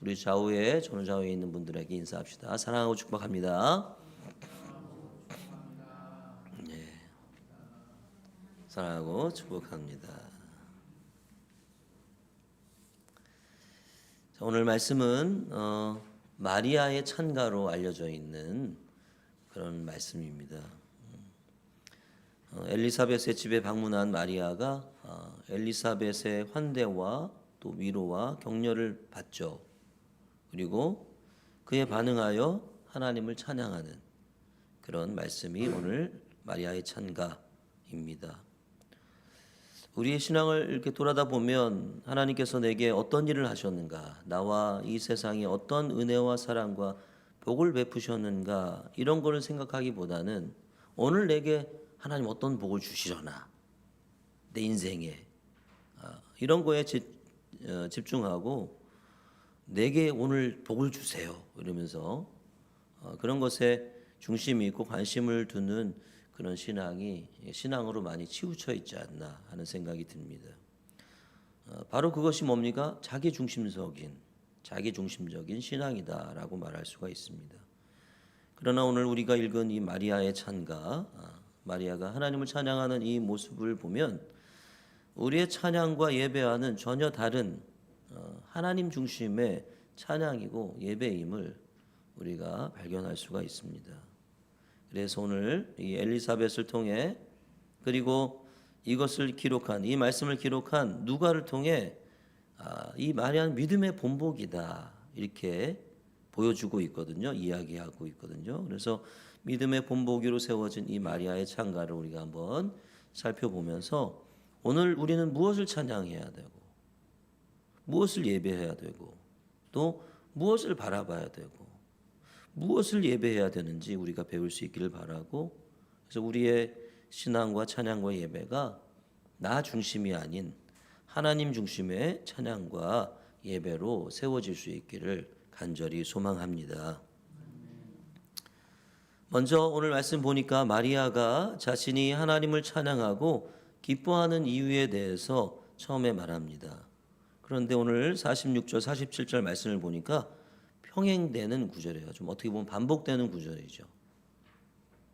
우리 좌우에 전후좌우에 있는 분들에게 인사합시다. 사랑하고 축복합니다. 네, 사랑하고 축복합니다. 자, 오늘 말씀은 마리아의 찬가로 알려져 있는 그런 말씀입니다. 엘리사벳의 집에 방문한 마리아가 엘리사벳의 환대와 또 위로와 격려를 받죠. 그리고 그에 반응하여 하나님을 찬양하는 그런 말씀이 오늘 마리아의 찬가입니다. 우리의 신앙을 이렇게 돌아다 보면 하나님께서 내게 어떤 일을 하셨는가, 나와 이 세상에 어떤 은혜와 사랑과 복을 베푸셨는가, 이런 거를 생각하기보다는 오늘 내게 하나님 어떤 복을 주시려나, 내 인생에 이런 거에 집중하고 내게 오늘 복을 주세요 이러면서 그런 것에 중심이 있고 관심을 두는 그런 신앙이 신앙으로 많이 치우쳐 있지 않나 하는 생각이 듭니다. 바로 그것이 뭡니까? 자기 중심적인 신앙이다라고 말할 수가 있습니다. 그러나 오늘 우리가 읽은 이 마리아의 찬가, 마리아가 하나님을 찬양하는 이 모습을 보면 우리의 찬양과 예배와는 전혀 다른 하나님 중심의 찬양이고 예배임을 우리가 발견할 수가 있습니다. 그래서 오늘 이 엘리사벳을 통해 그리고 이것을 기록한 이 말씀을 기록한 누가를 통해 이 마리아는 믿음의 본보기다 이렇게 보여주고 있거든요. 이야기하고 있거든요. 그래서 믿음의 본보기로 세워진 이 마리아의 찬가를 우리가 한번 살펴보면서 오늘 우리는 무엇을 찬양해야 되고 무엇을 예배해야 되고 또 무엇을 바라봐야 되고 무엇을 예배해야 되는지 우리가 배울 수 있기를 바라고, 그래서 우리의 신앙과 찬양과 예배가 나 중심이 아닌 하나님 중심의 찬양과 예배로 세워질 수 있기를 간절히 소망합니다. 먼저 오늘 말씀 보니까 마리아가 자신이 하나님을 찬양하고 기뻐하는 이유에 대해서 처음에 말합니다. 그런데 오늘 46절 47절 말씀을 보니까 평행되는 구절이에요. 좀 어떻게 보면 반복되는 구절이죠.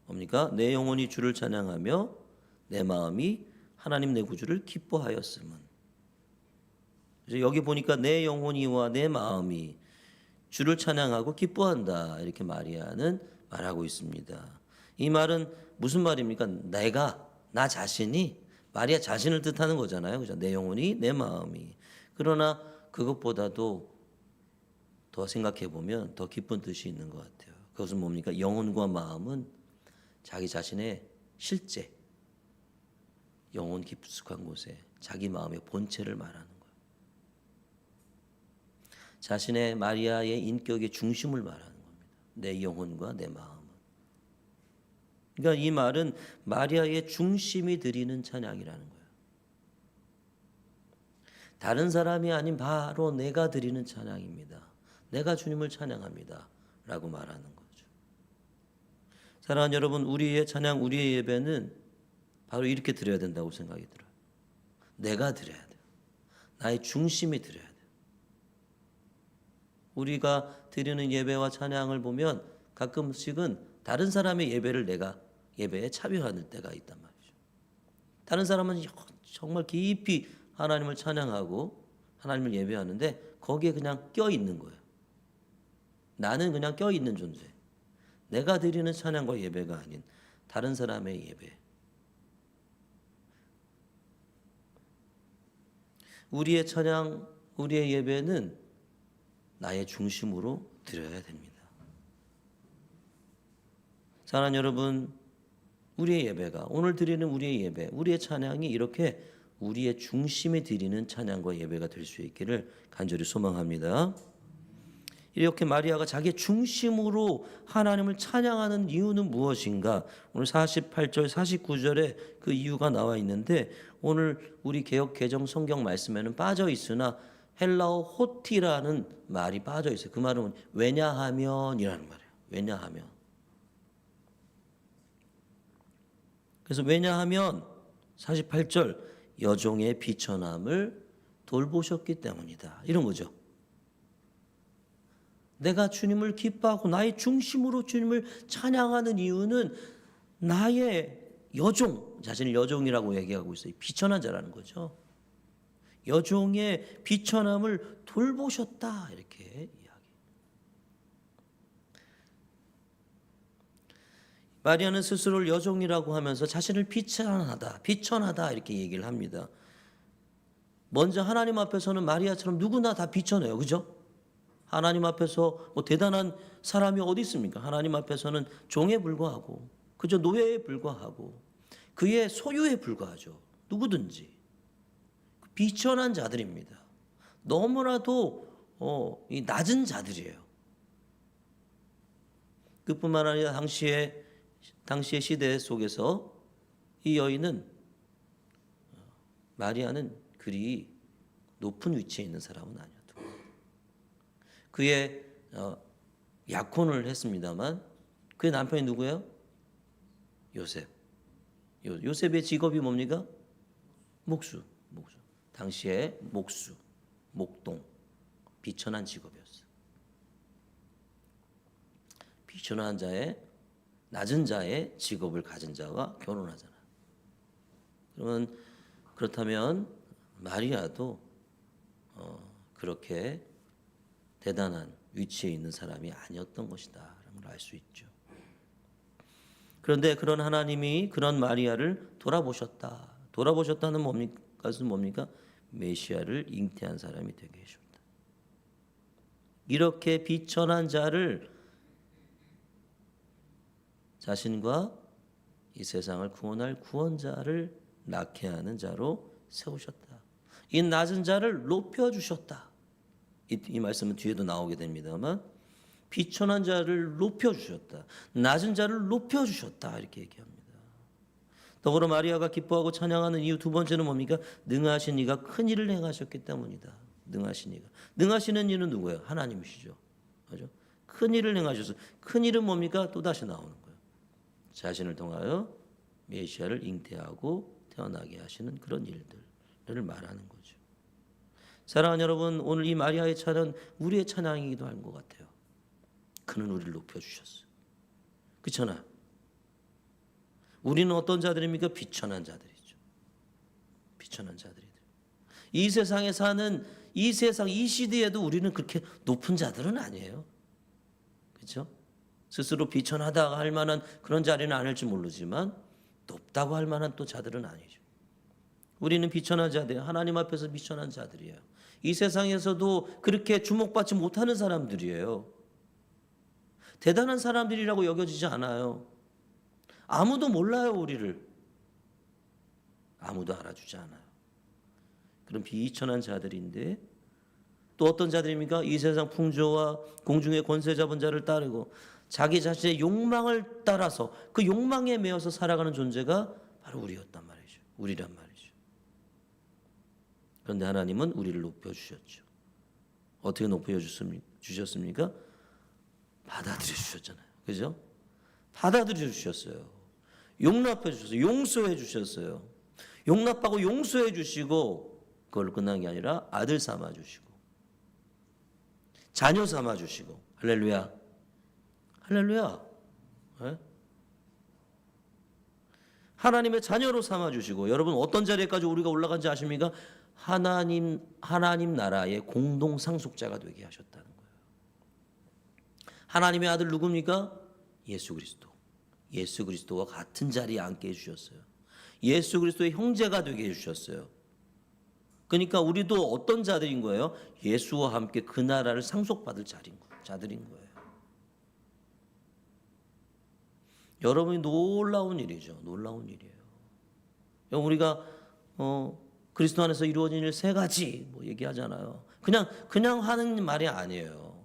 뭡니까? 내 영혼이 주를 찬양하며 내 마음이 하나님 내 구주를 기뻐하였음은. 그래서 여기 보니까 내 영혼이와 내 마음이 주를 찬양하고 기뻐한다 이렇게 마리아는 말하고 있습니다. 이 말은 무슨 말입니까? 나 자신이 마리아 자신을 뜻하는 거잖아요. 그죠? 내 영혼이 내 마음이. 그러나 그것보다도 더 생각해 보면 더 깊은 뜻이 있는 것 같아요. 그것은 뭡니까? 영혼과 마음은 자기 자신의 실제, 영혼 깊숙한 곳에 자기 마음의 본체를 말하는 거예요. 자신의 마리아의 인격의 중심을 말하는 겁니다. 내 영혼과 내 마음은. 그러니까 이 말은 마리아의 중심이 드리는 찬양이라는 거예요. 다른 사람이 아닌 바로 내가 드리는 찬양입니다. 내가 주님을 찬양합니다 라고 말하는 거죠. 사랑하는 여러분, 우리의 찬양, 우리의 예배는 바로 이렇게 드려야 된다고 생각이 들어요. 내가 드려야 돼요. 나의 중심이 드려야 돼요. 우리가 드리는 예배와 찬양을 보면 가끔씩은 다른 사람의 예배를 내가 예배에 참여하는 때가 있단 말이죠. 다른 사람은 정말 깊이 하나님을 찬양하고 하나님을 예배하는데 거기에 그냥 껴있는 거예요. 나는 그냥 껴있는 존재. 내가 드리는 찬양과 예배가 아닌 다른 사람의 예배. 우리의 찬양, 우리의 예배는 나의 중심으로 드려야 됩니다. 사랑하는 여러분, 우리의 예배가, 오늘 드리는 우리의 예배, 우리의 찬양이 이렇게 우리의 중심이 드리는 찬양과 예배가 될 수 있기를 간절히 소망합니다. 이렇게 마리아가 자기 중심으로 하나님을 찬양하는 이유는 무엇인가? 오늘 48절, 49절에 그 이유가 나와 있는데 오늘 우리 개역 개정 성경 말씀에는 빠져 있으나 헬라어 호티라는 말이 빠져 있어요. 그 말은 왜냐하면이라는 말이에요. 왜냐하면. 그래서 왜냐하면 48절 여종의 비천함을 돌보셨기 때문이다. 이런 거죠. 내가 주님을 기뻐하고 나의 중심으로 주님을 찬양하는 이유는 나의 여종, 자신을 여종이라고 얘기하고 있어요. 비천한 자라는 거죠. 여종의 비천함을 돌보셨다 이렇게 이야기. 마리아는 스스로를 여종이라고 하면서 자신을 비천하다 이렇게 얘기를 합니다. 먼저 하나님 앞에서는 마리아처럼 누구나 다 비천해요. 그죠? 하나님 앞에서 뭐 대단한 사람이 어디 있습니까? 하나님 앞에서는 종에 불과하고 그저 노예에 불과하고 그의 소유에 불과하죠. 누구든지. 비천한 자들입니다. 너무나도 이 낮은 자들이에요. 그뿐만 아니라 당시의 시대 속에서 이 여인은 마리아는 그리 높은 위치에 있는 사람은 아니었다. 그의 약혼을 했습니다만 그의 남편이 누구예요? 요셉. 요셉의 직업이 뭡니까? 목수. 당시에 목동, 비천한 직업이었어요. 비천한 자의 낮은 자의 직업을 가진 자와 결혼하잖아요. 그렇다면 마리아도 그렇게 대단한 위치에 있는 사람이 아니었던 것이다라는 걸 알 수 있죠. 그런데 그런 하나님이 그런 마리아를 돌아보셨다. 돌아보셨다는 것은 뭡니까? 메시아를 잉태한 사람이 되게 해줍니다. 이렇게 비천한 자를 자신과 이 세상을 구원할 구원자를 낳게 하는 자로 세우셨다. 이 낮은 자를 높여주셨다. 이 말씀은 뒤에도 나오게 됩니다만 비천한 자를 높여주셨다. 낮은 자를 높여주셨다. 이렇게 얘기합니다. 더불어 마리아가 기뻐하고 찬양하는 이유 두 번째는 뭡니까? 능하신 이가 큰 일을 행하셨기 때문이다. 능하신 이가. 능하시는 이는 누구예요? 하나님이시죠. 그죠? 큰 일을 행하셔서 큰 일은 뭡니까? 또다시 나오는 거예요. 자신을 통하여 메시아를 잉태하고 태어나게 하시는 그런 일들을 말하는 거죠. 사랑하는 여러분, 오늘 이 마리아의 찬양은 우리의 찬양이기도 한 것 같아요. 그는 우리를 높여주셨어요. 그렇잖아요. 우리는 어떤 자들입니까? 비천한 자들이죠. 비천한 자들이죠. 이 세상에 사는 이 시대에도 우리는 그렇게 높은 자들은 아니에요. 그렇죠? 스스로 비천하다 할 만한 그런 자리는 아닐지 모르지만 높다고 할 만한 또 자들은 아니죠. 우리는 비천한 자들이에요. 하나님 앞에서 비천한 자들이에요. 이 세상에서도 그렇게 주목받지 못하는 사람들이에요. 대단한 사람들이라고 여겨지지 않아요. 아무도 몰라요, 우리를. 아무도 알아주지 않아요. 그런 비천한 자들인데 또 어떤 자들입니까? 이 세상 풍조와 공중의 권세 잡은 자를 따르고 자기 자신의 욕망을 따라서 그 욕망에 매여서 살아가는 존재가 바로 우리였단 말이죠. 우리란 말이죠. 그런데 하나님은 우리를 높여주셨죠. 어떻게 높여주셨습니까? 받아들여 주셨잖아요. 그죠? 받아들여 주셨어요. 용납해 주셨어요. 용서해 주셨어요. 용납하고 용서해 주시고 그걸로 끝난 게 아니라 아들 삼아 주시고 자녀 삼아 주시고 할렐루야. 할렐루야. 네? 하나님의 자녀로 삼아 주시고 여러분 어떤 자리에까지 우리가 올라간지 아십니까? 하나님 나라의 공동 상속자가 되게 하셨다는 거예요. 하나님의 아들 누굽니까? 예수 그리스도. 예수 그리스도와 같은 자리에 앉게 해주셨어요. 예수 그리스도의 형제가 되게 해주셨어요. 그러니까 우리도 어떤 자들인 거예요? 예수와 함께 그 나라를 상속받을 자들인 거예요. 여러분이 놀라운 일이죠. 놀라운 일이에요. 우리가 그리스도 안에서 이루어진 일 세 가지 뭐 얘기하잖아요. 그냥 하는 말이 아니에요.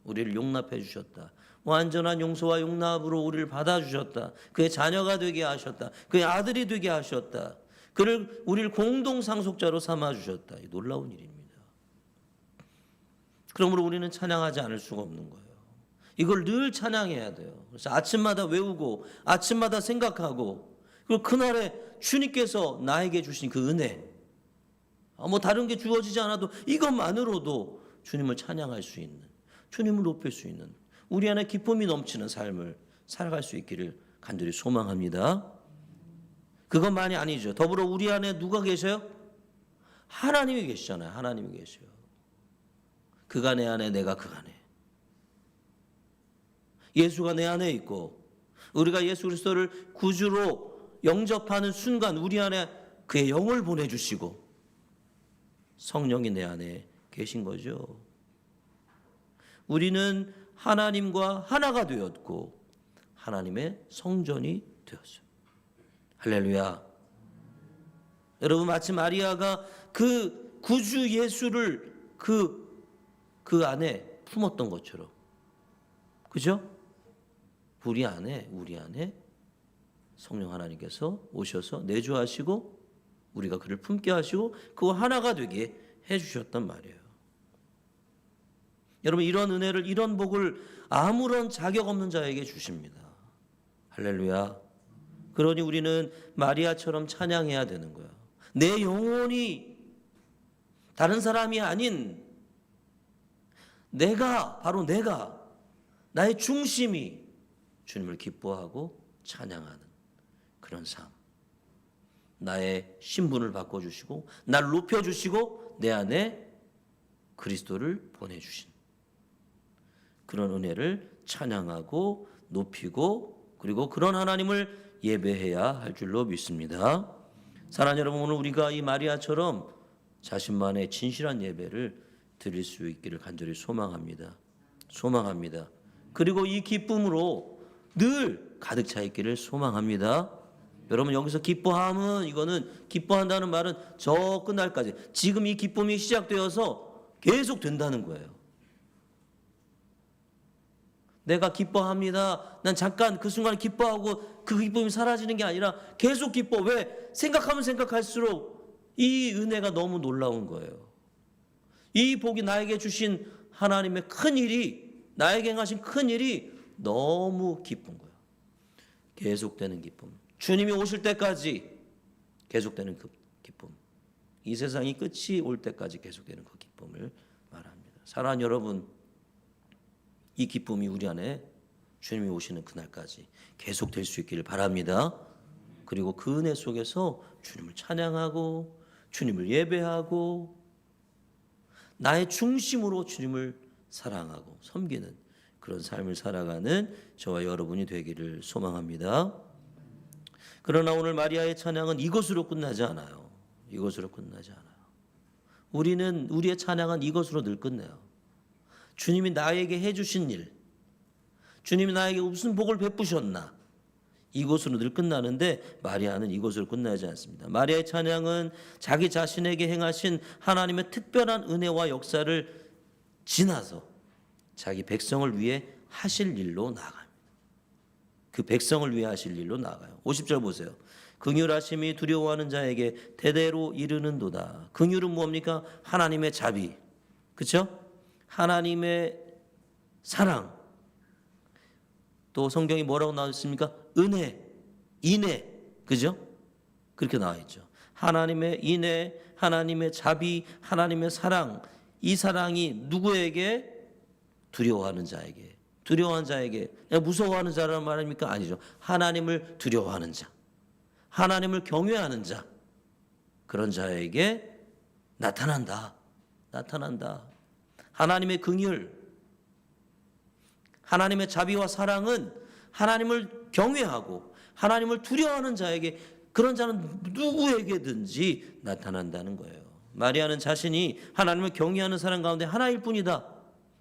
우리를 용납해 주셨다. 완전한 용서와 용납으로 우리를 받아주셨다. 그의 자녀가 되게 하셨다. 그의 아들이 되게 하셨다. 우리를 공동 상속자로 삼아주셨다. 이 놀라운 일입니다. 그러므로 우리는 찬양하지 않을 수가 없는 거예요. 이걸 늘 찬양해야 돼요. 그래서 아침마다 외우고 아침마다 생각하고 그리고 그날에 주님께서 나에게 주신 그 은혜 뭐 다른 게 주어지지 않아도 이것만으로도 주님을 찬양할 수 있는 주님을 높일 수 있는 우리 안에 기쁨이 넘치는 삶을 살아갈 수 있기를 간절히 소망합니다. 그것만이 아니죠. 더불어 우리 안에 누가 계셔요? 하나님이 계시잖아요. 하나님이 계셔요. 그가 내 안에, 내가 그 안에. 예수가 내 안에 있고 우리가 예수 그리스도를 구주로 영접하는 순간 우리 안에 그의 영을 보내주시고 성령이 내 안에 계신 거죠. 우리는 하나님과 하나가 되었고 하나님의 성전이 되었어요. 할렐루야. 여러분 마치 마리아가 그 구주 예수를 그 안에 품었던 것처럼, 그죠? 우리 안에 성령 하나님께서 오셔서 내주하시고 우리가 그를 품게 하시고 그와 하나가 되게 해주셨단 말이에요. 여러분 이런 은혜를, 이런 복을 아무런 자격 없는 자에게 주십니다. 할렐루야. 그러니 우리는 마리아처럼 찬양해야 되는 거야. 내 영혼이 다른 사람이 아닌 바로 내가, 나의 중심이 주님을 기뻐하고 찬양하는 그런 삶. 나의 신분을 바꿔주시고 나를 높여주시고 내 안에 그리스도를 보내주신 그런 은혜를 찬양하고 높이고 그리고 그런 하나님을 예배해야 할 줄로 믿습니다. 사랑하는 여러분, 오늘 우리가 이 마리아처럼 자신만의 진실한 예배를 드릴 수 있기를 간절히 소망합니다. 그리고 이 기쁨으로 늘 가득 차 있기를 소망합니다. 여러분 여기서 기뻐함은, 이거는 기뻐한다는 말은 저 끝날까지, 지금 이 기쁨이 시작되어서 계속 된다는 거예요. 내가 기뻐합니다. 난 잠깐 그 순간에 기뻐하고 그 기쁨이 사라지는 게 아니라 계속 기뻐. 왜? 생각하면 생각할수록 이 은혜가 너무 놀라운 거예요. 이 복이 나에게 주신 하나님의 큰 일이, 나에게 행하신 큰 일이 너무 기쁜 거예요. 계속되는 기쁨. 주님이 오실 때까지 계속되는 그 기쁨. 이 세상이 끝이 올 때까지 계속되는 그 기쁨을 말합니다. 사랑하는 여러분, 이 기쁨이 우리 안에 주님이 오시는 그날까지 계속될 수 있기를 바랍니다. 그리고 그 은혜 속에서 주님을 찬양하고 주님을 예배하고 나의 중심으로 주님을 사랑하고 섬기는 그런 삶을 살아가는 저와 여러분이 되기를 소망합니다. 그러나 오늘 마리아의 찬양은 이것으로 끝나지 않아요. 우리는 우리의 찬양은 이것으로 늘 끝내요. 주님이 나에게 해주신 일, 주님이 나에게 무슨 복을 베푸셨나, 이것으로 늘 끝나는데 마리아는 이것으로 끝나지 않습니다. 마리아의 찬양은 자기 자신에게 행하신 하나님의 특별한 은혜와 역사를 지나서 자기 백성을 위해 하실 일로 나아갑니다. 그 백성을 위해 하실 일로 나아가요. 50절 보세요. 긍휼하심이 두려워하는 자에게 대대로 이르는도다. 긍휼은 뭡니까? 하나님의 자비, 그렇죠? 하나님의 사랑. 또 성경이 뭐라고 나와 있습니까? 은혜, 인애, 그죠? 그렇게 나와 있죠. 하나님의 인애, 하나님의 자비, 하나님의 사랑. 이 사랑이 누구에게? 두려워하는 자에게. 무서워하는 자라는 말입니까? 아니죠. 하나님을 두려워하는 자, 하나님을 경외하는 자, 그런 자에게 나타난다. 하나님의 긍휼, 하나님의 자비와 사랑은 하나님을 경외하고 하나님을 두려워하는 자에게, 그런 자는 누구에게든지 나타난다는 거예요. 마리아는 자신이 하나님을 경외하는 사람 가운데 하나일 뿐이다.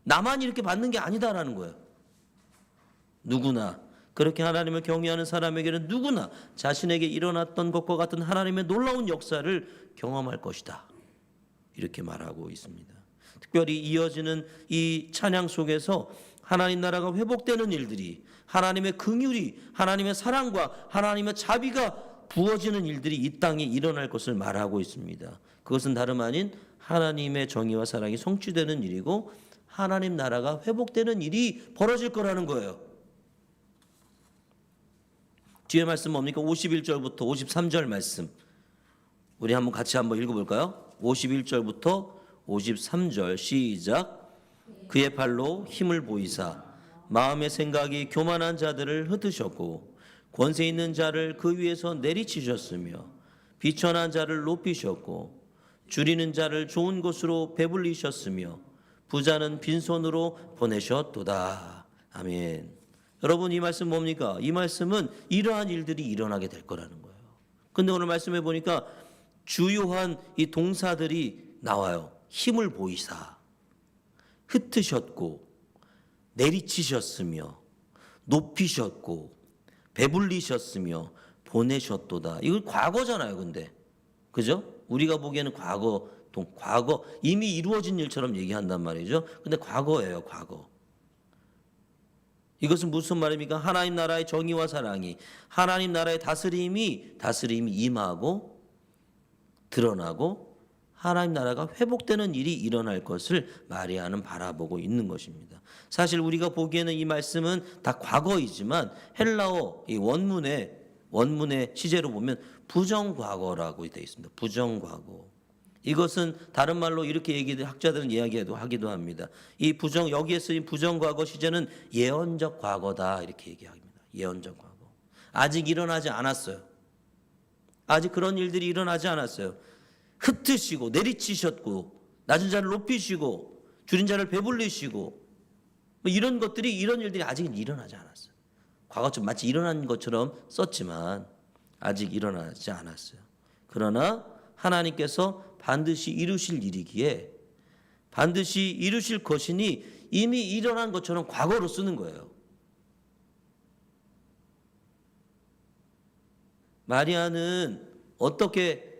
나만 이렇게 받는 게 아니다라는 거예요. 누구나 그렇게 하나님을 경외하는 사람에게는 누구나 자신에게 일어났던 것과 같은 하나님의 놀라운 역사를 경험할 것이다. 이렇게 말하고 있습니다. 특별히 이어지는 이 찬양 속에서 하나님 나라가 회복되는 일들이, 하나님의 긍휼이, 하나님의 사랑과 하나님의 자비가 부어지는 일들이 이 땅에 일어날 것을 말하고 있습니다. 그것은 다름 아닌 하나님의 정의와 사랑이 성취되는 일이고 하나님 나라가 회복되는 일이 벌어질 거라는 거예요. 뒤에 말씀 뭡니까? 51절부터 53절 말씀. 우리 같이 한번 읽어볼까요? 51절부터 53절 시작. 그의 발로 힘을 보이사 마음의 생각이 교만한 자들을 흩으셨고 권세 있는 자를 그 위에서 내리치셨으며 비천한 자를 높이셨고 줄이는 자를 좋은 곳으로 배불리셨으며 부자는 빈손으로 보내셨도다. 아멘. 여러분, 이 말씀 뭡니까? 이 말씀은 이러한 일들이 일어나게 될 거라는 거예요. 근데 오늘 말씀해 보니까 주요한 이 동사들이 나와요. 힘을 보이사, 흩으셨고, 내리치셨으며, 높이셨고, 배불리셨으며, 보내셨도다. 이건 과거잖아요, 근데. 그죠? 우리가 보기에는 과거 이미 이루어진 일처럼 얘기한단 말이죠. 근데 과거예요, 과거. 이것은 무슨 말입니까? 하나님 나라의 정의와 사랑이, 하나님 나라의 다스림이 임하고 드러나고 하나님 나라가 회복되는 일이 일어날 것을 마리아는 바라보고 있는 것입니다. 사실 우리가 보기에는 이 말씀은 다 과거이지만 헬라어 이 원문의 시제로 보면 부정과거라고 되어 있습니다. 부정과거. 이것은 다른 말로 이렇게 학자들은 하기도 합니다. 여기에 쓰인 부정과거 시제는 예언적 과거다 이렇게 얘기합니다. 예언적 과거. 아직 일어나지 않았어요. 아직 그런 일들이 일어나지 않았어요. 흩으시고 내리치셨고 낮은 자를 높이시고 줄인 자를 배불리시고 이런 일들이 아직은 일어나지 않았어요. 과거처럼 마치 일어난 것처럼 썼지만 아직 일어나지 않았어요. 그러나 하나님께서 반드시 이루실 일이기에 반드시 이루실 것이니 이미 일어난 것처럼 과거로 쓰는 거예요. 마리아는 어떻게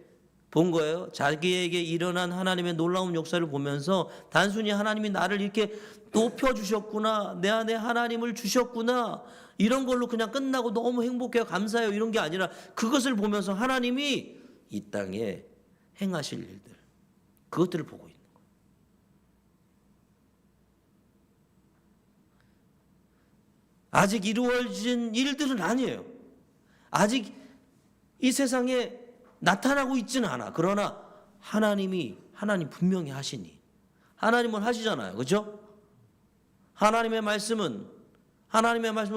본 거예요? 자기에게 일어난 하나님의 놀라운 역사를 보면서 단순히 하나님이 나를 이렇게 높여주셨구나, 내 안에 하나님을 주셨구나, 이런 걸로 그냥 끝나고 너무 행복해요, 감사해요, 이런 게 아니라 그것을 보면서 하나님이 이 땅에 행하실 일들, 그것들을 보고 있는 거예요. 아직 이루어진 일들은 아니에요. 아직 이 세상에 나타나고 있지는 않아. 그러나 하나님 분명히 하시니, 하나님은 하시잖아요. 그렇죠? 하나님의 말씀은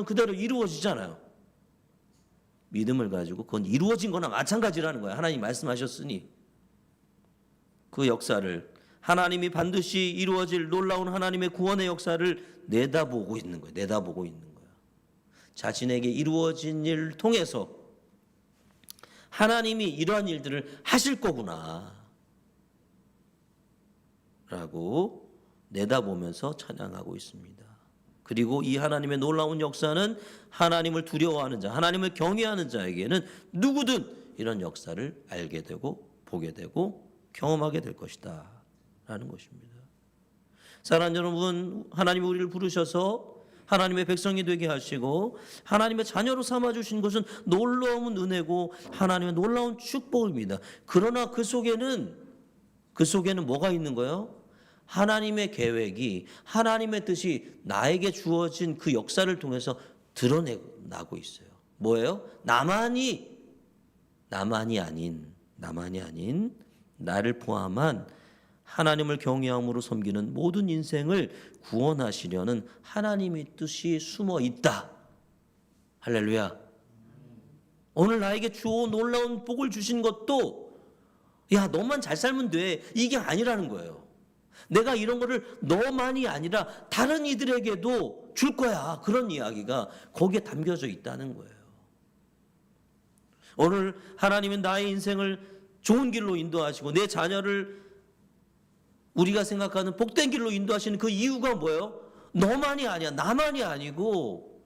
그대로 이루어지잖아요. 믿음을 가지고 그건 이루어진 거나 마찬가지라는 거예요. 하나님이 말씀하셨으니 그 역사를, 하나님이 반드시 이루어질 놀라운 하나님의 구원의 역사를 내다보고 있는 거예요. 자신에게 이루어진 일을 통해서 하나님이 이러한 일들을 하실 거구나 라고 내다보면서 찬양하고 있습니다. 그리고 이 하나님의 놀라운 역사는 하나님을 두려워하는 자, 하나님을 경외하는 자에게는 누구든 이런 역사를 알게 되고 보게 되고 경험하게 될 것이다 라는 것입니다. 사랑하는 여러분, 하나님이 우리를 부르셔서 하나님의 백성이 되게 하시고 하나님의 자녀로 삼아주신 것은 놀라운 은혜고 하나님의 놀라운 축복입니다. 그러나 그 속에는 뭐가 있는 거예요? 하나님의 계획이, 하나님의 뜻이 나에게 주어진 그 역사를 통해서 드러나고 있어요. 뭐예요? 나만이 아닌 나를 포함한 하나님을 경외함으로 섬기는 모든 인생을 구원하시려는 하나님의 뜻이 숨어 있다. 할렐루야. 오늘 나에게 주어 놀라운 복을 주신 것도 야, 너만 잘 살면 돼, 이게 아니라는 거예요. 내가 이런 거를 너만이 아니라 다른 이들에게도 줄 거야, 그런 이야기가 거기에 담겨져 있다는 거예요. 오늘 하나님은 나의 인생을 좋은 길로 인도하시고 내 자녀를 우리가 생각하는 복된 길로 인도하시는 그 이유가 뭐예요? 너만이 아니야, 나만이 아니고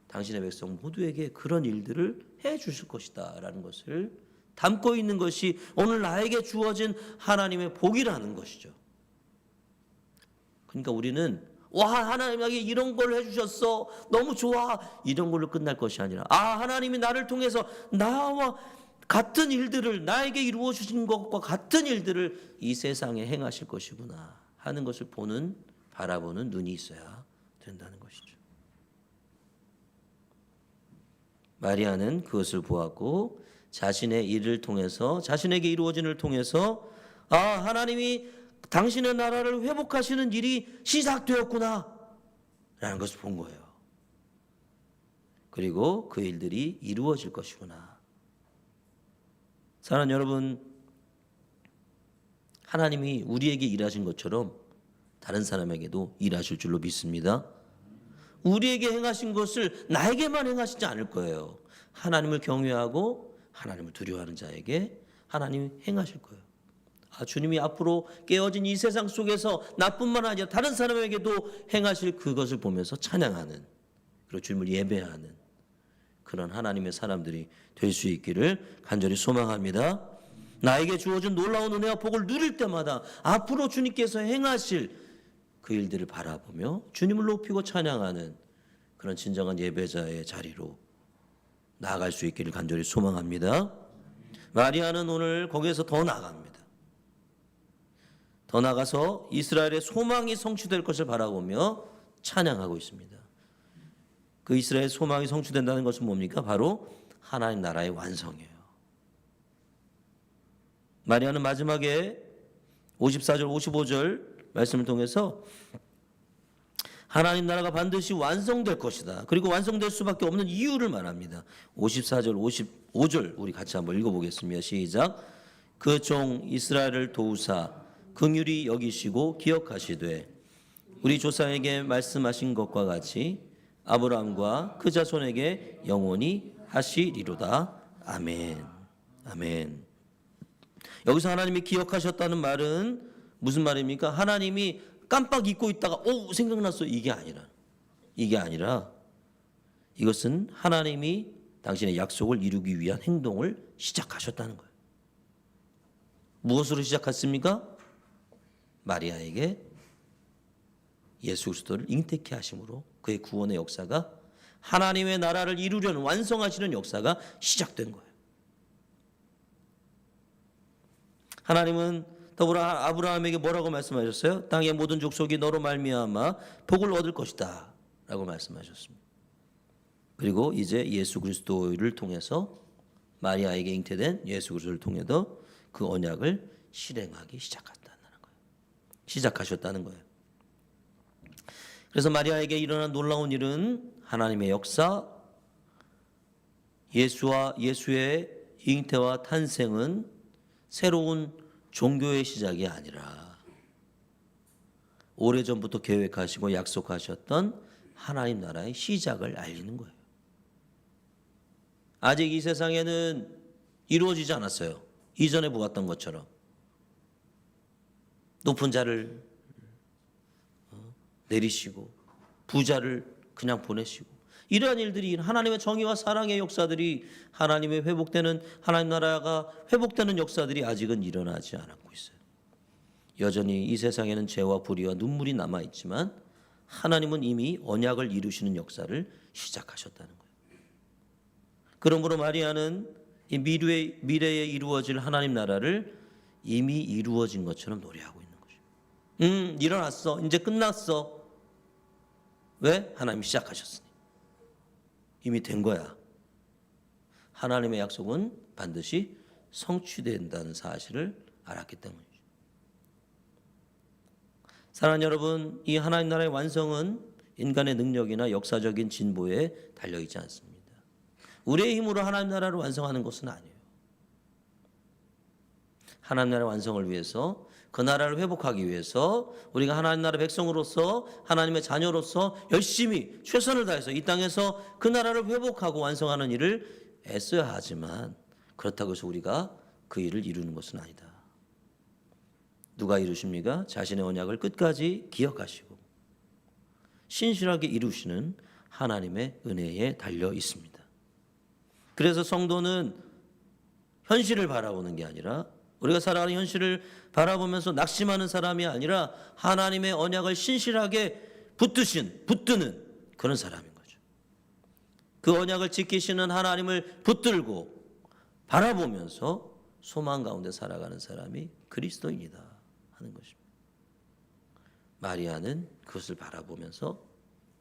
당신의 백성 모두에게 그런 일들을 해 주실 것이다 라는 것을 담고 있는 것이 오늘 나에게 주어진 하나님의 복이라는 것이죠. 그러니까 우리는 하나님에게 이런 걸 해주셨어, 너무 좋아, 이런 걸로 끝날 것이 아니라 하나님이 나를 통해서 나와 같은 일들을, 나에게 이루어 주신 것과 같은 일들을 이 세상에 행하실 것이구나 하는 것을 바라보는 눈이 있어야 된다는 것이죠. 마리아는 그것을 보았고 자신의 일을 통해서, 자신에게 이루어진 일을 통해서 하나님이 당신의 나라를 회복하시는 일이 시작되었구나 라는 것을 본 거예요. 그리고 그 일들이 이루어질 것이구나. 사랑하는 여러분, 하나님이 우리에게 일하신 것처럼 다른 사람에게도 일하실 줄로 믿습니다. 우리에게 행하신 것을 나에게만 행하시지 않을 거예요. 하나님을 경외하고 하나님을 두려워하는 자에게 하나님이 행하실 거예요. 주님이 앞으로 깨어진 이 세상 속에서 나뿐만 아니라 다른 사람에게도 행하실 그것을 보면서 찬양하는, 그리고 주님을 예배하는 그런 하나님의 사람들이 될 수 있기를 간절히 소망합니다. 나에게 주어진 놀라운 은혜와 복을 누릴 때마다 앞으로 주님께서 행하실 그 일들을 바라보며 주님을 높이고 찬양하는 그런 진정한 예배자의 자리로 나아갈 수 있기를 간절히 소망합니다. 마리아는 오늘 거기에서 더 나아갑니다. 더 나가서 이스라엘의 소망이 성취될 것을 바라보며 찬양하고 있습니다. 그 이스라엘의 소망이 성취된다는 것은 뭡니까? 바로 하나님 나라의 완성이에요. 마리아는 마지막에 54절 55절 말씀을 통해서 하나님 나라가 반드시 완성될 것이다. 그리고 완성될 수밖에 없는 이유를 말합니다. 54절 55절 우리 같이 한번 읽어보겠습니다. 시작. 그 종 이스라엘을 도우사 긍휼히 여기시고 기억하시되 우리 조상에게 말씀하신 것과 같이 아브라함과 그 자손에게 영원히 하시리로다. 아멘. 아멘. 여기서 하나님이 기억하셨다는 말은 무슨 말입니까? 하나님이 깜빡 잊고 있다가 생각났어, 이게 아니라 이것은 하나님이 당신의 약속을 이루기 위한 행동을 시작하셨다는 거예요. 무엇으로 시작했습니까? 마리아에게 예수 그리스도를 잉태케 하심으로 그의 구원의 역사가, 하나님의 나라를 이루려는 완성하시는 역사가 시작된 거예요. 하나님은 더불어 아브라함에게 뭐라고 말씀하셨어요? 땅의 모든 족속이 너로 말미암아 복을 얻을 것이다 라고 말씀하셨습니다. 그리고 이제 예수 그리스도를 통해서, 마리아에게 잉태된 예수 그리스도를 통해서 그 언약을 실행하기 시작하셨다는 거예요. 그래서 마리아에게 일어난 놀라운 일은 하나님의 역사, 예수의 잉태와 탄생은 새로운 종교의 시작이 아니라 오래전부터 계획하시고 약속하셨던 하나님 나라의 시작을 알리는 거예요. 아직 이 세상에는 이루어지지 않았어요. 이전에 보았던 것처럼 높은 자를 내리시고 부자를 그냥 보내시고, 이러한 일들이, 하나님의 정의와 사랑의 역사들이, 하나님의 회복되는, 하나님 나라가 회복되는 역사들이 아직은 일어나지 않고 있어요. 여전히 이 세상에는 죄와 불의와 눈물이 남아있지만 하나님은 이미 언약을 이루시는 역사를 시작하셨다는 거예요. 그러므로 마리아는 이 미래에 이루어질 하나님 나라를 이미 이루어진 것처럼 노래하고 있는 거죠. 일어났어. 이제 끝났어. 왜? 하나님이 시작하셨으니. 이미 된 거야. 하나님의 약속은 반드시 성취된다는 사실을 알았기 때문이죠. 사랑하는 여러분, 이 하나님 나라의 완성은 인간의 능력이나 역사적인 진보에 달려있지 않습니다. 우리의 힘으로 하나님 나라를 완성하는 것은 아니에요. 하나님 나라의 완성을 위해서, 그 나라를 회복하기 위해서 우리가 하나님 나라 백성으로서, 하나님의 자녀로서 열심히 최선을 다해서 이 땅에서 그 나라를 회복하고 완성하는 일을 애써야 하지만, 그렇다고 해서 우리가 그 일을 이루는 것은 아니다. 누가 이루십니까? 자신의 언약을 끝까지 기억하시고 신실하게 이루시는 하나님의 은혜에 달려 있습니다. 그래서 성도는 현실을 바라보는 게 아니라, 우리가 살아가는 현실을 바라보면서 낙심하는 사람이 아니라 하나님의 언약을 신실하게 붙드는 그런 사람인 거죠. 그 언약을 지키시는 하나님을 붙들고 바라보면서 소망 가운데 살아가는 사람이 그리스도인이다 하는 것입니다. 마리아는 그것을 바라보면서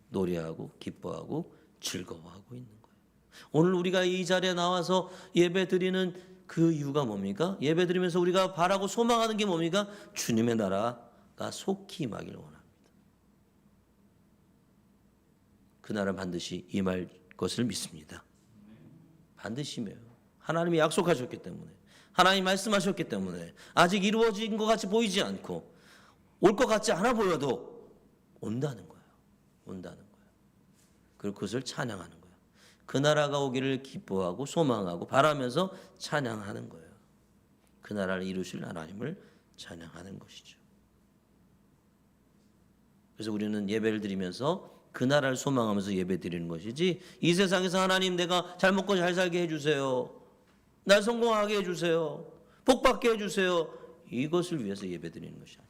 노래하고 기뻐하고 즐거워하고 있는 거예요. 오늘 우리가 이 자리에 나와서 예배 드리는 그 이유가 뭡니까? 예배드리면서 우리가 바라고 소망하는 게 뭡니까? 주님의 나라가 속히 임하기를 원합니다. 그 나라 반드시 임할 것을 믿습니다. 반드시 임해요. 하나님이 약속하셨기 때문에, 하나님이 말씀하셨기 때문에, 아직 이루어진 것 같이 보이지 않고 올 것 같지 않아 보여도 온다는 거예요. 온다는 거예요. 그리고 그것을 찬양하는 거예요. 그 나라가 오기를 기뻐하고 소망하고 바라면서 찬양하는 거예요. 그 나라를 이루실 하나님을 찬양하는 것이죠. 그래서 우리는 예배를 드리면서 그 나라를 소망하면서 예배 드리는 것이지, 이 세상에서 하나님 내가 잘 먹고 잘 살게 해주세요, 날 성공하게 해주세요, 복받게 해주세요, 이것을 위해서 예배 드리는 것이 아니라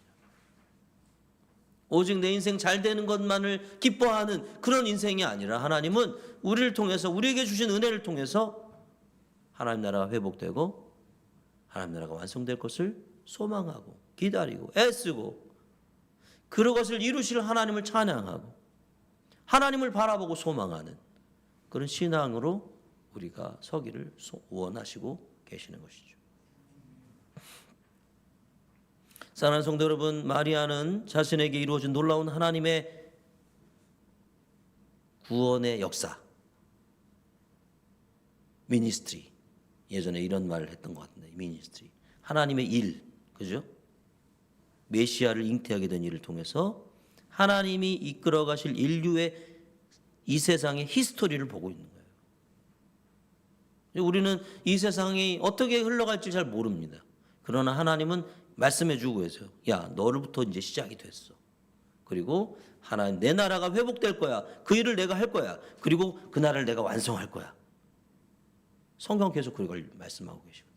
오직 내 인생 잘 되는 것만을 기뻐하는 그런 인생이 아니라, 하나님은 우리를 통해서, 우리에게 주신 은혜를 통해서 하나님 나라가 회복되고 하나님 나라가 완성될 것을 소망하고 기다리고 애쓰고, 그것을 이루실 하나님을 찬양하고 하나님을 바라보고 소망하는 그런 신앙으로 우리가 서기를 원하시고 계시는 것이죠. 사랑하는 성도 여러분, 마리아는 자신에게 이루어진 놀라운 하나님의 구원의 역사, 미니스트리, 예전에 이런 말을 했던 것 같은데, 미니스트리, 하나님의 일, 그죠? 메시아를 잉태하게 된 일을 통해서 하나님이 이끌어 가실 인류의 이 세상의 히스토리를 보고 있는 거예요. 우리는 이 세상이 어떻게 흘러갈지 잘 모릅니다. 그러나 하나님은 말씀해 주고 계세요. 야, 너로부터 이제 시작이 됐어. 그리고 하나님, 내 나라가 회복될 거야. 그 일을 내가 할 거야. 그리고 그 나라를 내가 완성할 거야. 성경 계속 그걸 말씀하고 계시거든요.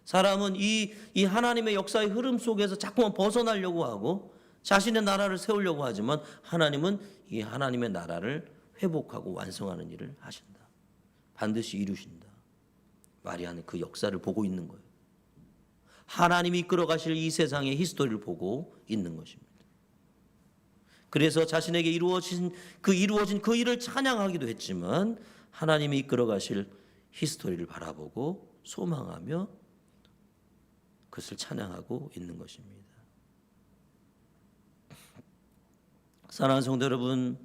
사람은 이 하나님의 역사의 흐름 속에서 자꾸만 벗어나려고 하고 자신의 나라를 세우려고 하지만, 하나님은 이 하나님의 나라를 회복하고 완성하는 일을 하신다. 반드시 이루신다. 마리아는 그 역사를 보고 있는 거예요. 하나님이 이끌어 가실 이 세상의 히스토리를 보고 있는 것입니다. 그래서 자신에게 이루어진 그 일을 찬양하기도 했지만, 하나님이 이끌어 가실 히스토리를 바라보고 소망하며 그것을 찬양하고 있는 것입니다. 사랑하는 성도 여러분,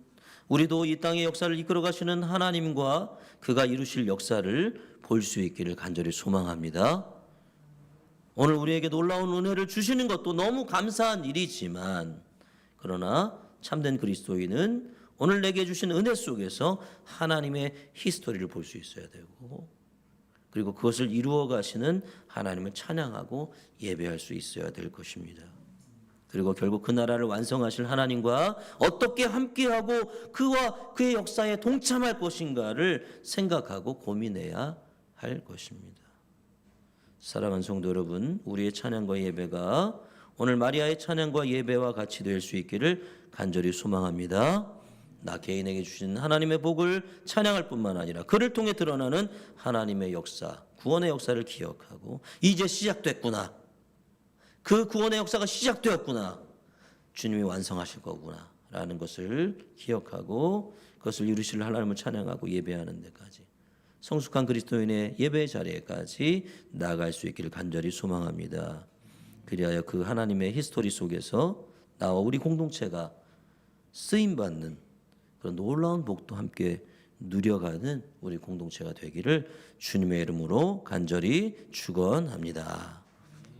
우리도 이 땅의 역사를 이끌어 가시는 하나님과 그가 이루실 역사를 볼 수 있기를 간절히 소망합니다. 오늘 우리에게 놀라운 은혜를 주시는 것도 너무 감사한 일이지만, 그러나 참된 그리스도인은 오늘 내게 주신 은혜 속에서 하나님의 히스토리를 볼 수 있어야 되고, 그리고 그것을 이루어 가시는 하나님을 찬양하고 예배할 수 있어야 될 것입니다. 그리고 결국 그 나라를 완성하실 하나님과 어떻게 함께하고 그와 그의 역사에 동참할 것인가를 생각하고 고민해야 할 것입니다. 사랑하는 성도 여러분, 우리의 찬양과 예배가 오늘 마리아의 찬양과 예배와 같이 될 수 있기를 간절히 소망합니다. 나 개인에게 주신 하나님의 복을 찬양할 뿐만 아니라 그를 통해 드러나는 하나님의 역사, 구원의 역사를 기억하고, 이제 시작됐구나, 그 구원의 역사가 시작되었구나, 주님이 완성하실 거구나 라는 것을 기억하고 그것을 이루실 하나님을 찬양하고 예배하는 데까지, 성숙한 그리스도인의 예배의 자리에까지 나아갈 수 있기를 간절히 소망합니다. 그리하여 그 하나님의 히스토리 속에서 나와 우리 공동체가 쓰임받는 그런 놀라운 복도 함께 누려가는 우리 공동체가 되기를 주님의 이름으로 간절히 축원합니다.